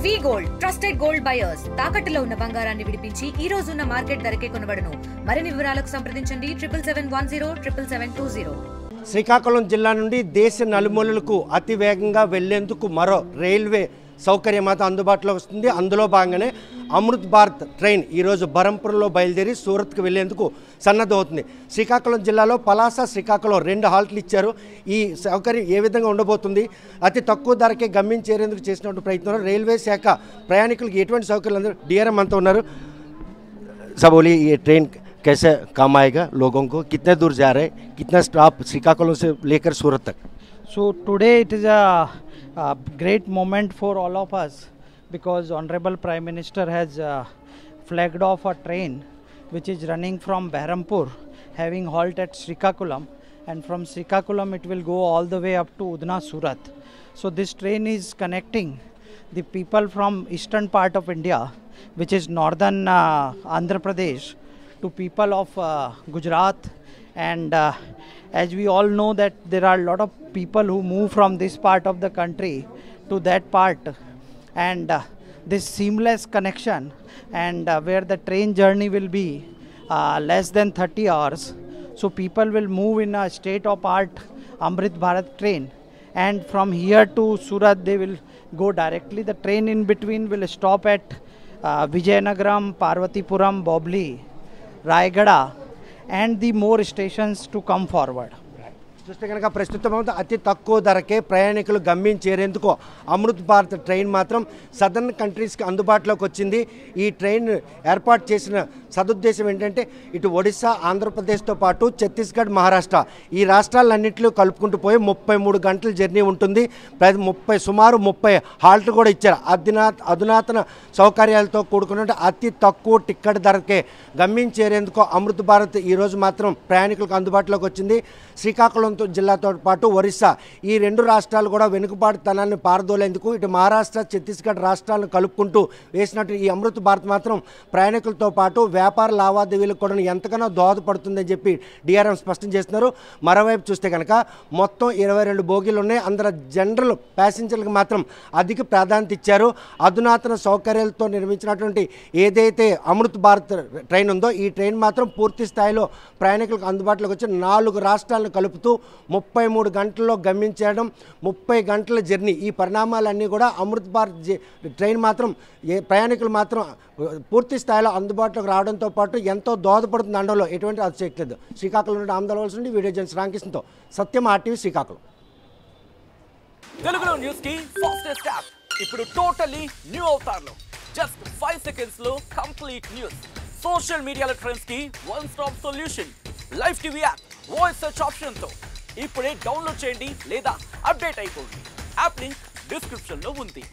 వి gold trusted gold buyers తాకట్టులో ఉన్న బంగారాన్ని విడిపించి ఈ రోజు ఉన్న మార్కెట్ ధరకే కొనబడును. మరిన్ని వివరాలకు సంప్రదించండి 77107720. శ్రీకాకుళం జిల్లా నుండి దేశ నలుమూలలకు అతి వేగంగా వెళ్లేందుకు మరో రైల్వే సౌకర్యం అయితే అందుబాటులో వస్తుంది. అందులో భాగంగానే అమృత్ భారత్ ట్రైన్ ఈరోజు బరంపురంలో బయలుదేరి సూరత్కు వెళ్లేందుకు సన్నద్ధమవుతుంది. శ్రీకాకుళం జిల్లాలో పలాస, శ్రీకాకుళం 2 హాల్ట్లు ఇచ్చారు. ఈ సౌకర్యం ఏ విధంగా ఉండబోతుంది, అతి తక్కువ ధరకే గమ్యం చేరేందుకు చేసినటువంటి ప్రయత్నంలో రైల్వే శాఖ ప్రయాణికులకు ఎటువంటి సౌకర్యాలు డిఆర్ఎం అంతా ఉన్నారు. सबोली ये ट्रेन कैसे काम आएगा, लोगों को कितने दूर जा रहे हैं, कितना स्टॉप श्रीकाकुलम से लेकर सूरत तक? So today it is a great moment for all of us because Honorable Prime Minister has flagged off a train which is running from Behrampur having halt at Srikakulam, and from Srikakulam it will go all the way up to Udna Surat. So this train is connecting the people from eastern part of India, which is northern Andhra Pradesh, to people of Gujarat, and as we all know that there are a lot of people who move from this part of the country to that part, and this seamless connection and where the train journey will be less than 30 hours, so people will move in a state of art Amrit Bharat train, and from here to Surat they will go directly. The train in between will stop at Vijayanagaram, Parvatipuram, Bobli, Raigada, and the more stations to come forward. చూస్తే కనుక ప్రస్తుతం అతి తక్కువ ధరకే ప్రయాణికులు గమ్యం చేరేందుకు Amrit Bharat train మాత్రం సదర్న్ కంట్రీస్కి అందుబాటులోకి వచ్చింది. ఈ ట్రైన్ ఏర్పాటు చేసిన సదుద్దేశం ఏంటంటే ఇటు ఒడిశా, ఆంధ్రప్రదేశ్తో పాటు ఛత్తీస్గఢ్, మహారాష్ట్ర ఈ రాష్ట్రాలన్నింటిలో కలుపుకుంటూ పోయి 33 గంటల జర్నీ ఉంటుంది. సుమారు 30 హాల్ట్లు కూడా ఇచ్చారు. అధునాతన సౌకర్యాలతో కూడుకున్న అతి తక్కువ టిక్కెట్ ధరకే గమ్యం చేరేందుకు అమృత్ భారత్ ఈరోజు మాత్రం ప్రయాణికులకు అందుబాటులోకి వచ్చింది. శ్రీకాకుళం జిల్లాతో పాటు ఒరిస్సా ఈ 2 రాష్ట్రాలు కూడా వెనుకబాటుతనాన్ని పారదోలేందుకు ఇటు మహారాష్ట్ర, ఛత్తీస్గఢ్ రాష్ట్రాలను కలుపుకుంటూ వేసినట్టు ఈ అమృత్ భారత్ మాత్రం ప్రయాణికులతో పాటు వ్యాపార లావాదేవీలకు కూడా ఎంతగానో దోహదపడుతుందని చెప్పి డిఆర్ఎం స్పష్టం చేస్తున్నారు. మరోవైపు చూస్తే కనుక మొత్తం 22 బోగీలు ఉన్నాయి. అందరూ జనరల్ ప్యాసింజర్లకు మాత్రం అధిక ప్రాధాన్యత ఇచ్చారు. అధునాతన సౌకర్యాలతో నిర్మించినటువంటి ఏదైతే అమృత్ భారత్ ట్రైన్ ఉందో ఈ ట్రైన్ మాత్రం పూర్తి స్థాయిలో ప్రయాణికులకు అందుబాటులోకి వచ్చి 4 రాష్ట్రాలను కలుపుతూ 33 గంటల్లో గమ్యం చేయడం, 30 గంటల జర్నీ. ఈ పరిణామాలన్నీ కూడా అమృత్ భారత్ ట్రైన్ మాత్రం ప్రయాణికులు మాత్రం పూర్తి స్థాయిలో అందుబాటులోకి రావడంతో పాటు ఎంతో దోహదపడుతుంది అనడంలో ఎటువంటి అతిశక్తి లేదు. శ్రీకాకుళం నుండి ఆంధ్రవలసి నుండి వీడియో జర్నలిస్ట్ రామకృష్ణతో సత్యం, RTV శ్రీకాకుళం. తెలుగులో న్యూస్ కి ఫాస్టెస్ట్ యాప్ ఇప్పుడు టోటల్లీ న్యూ అవతార్లో జస్ట్ 5 సెకండ్స్ లో కంప్లీట్ న్యూస్. సోషల్ మీడియాలో ట్రెండ్స్ కి one stop solution. Live TV app voice search option తో ఇప్పుడే డౌన్లోడ్ చేయండి లేదా అప్డేట్ అయిపోండి. యాప్ లింక్ డిస్క్రిప్షన్ లో ఉంది.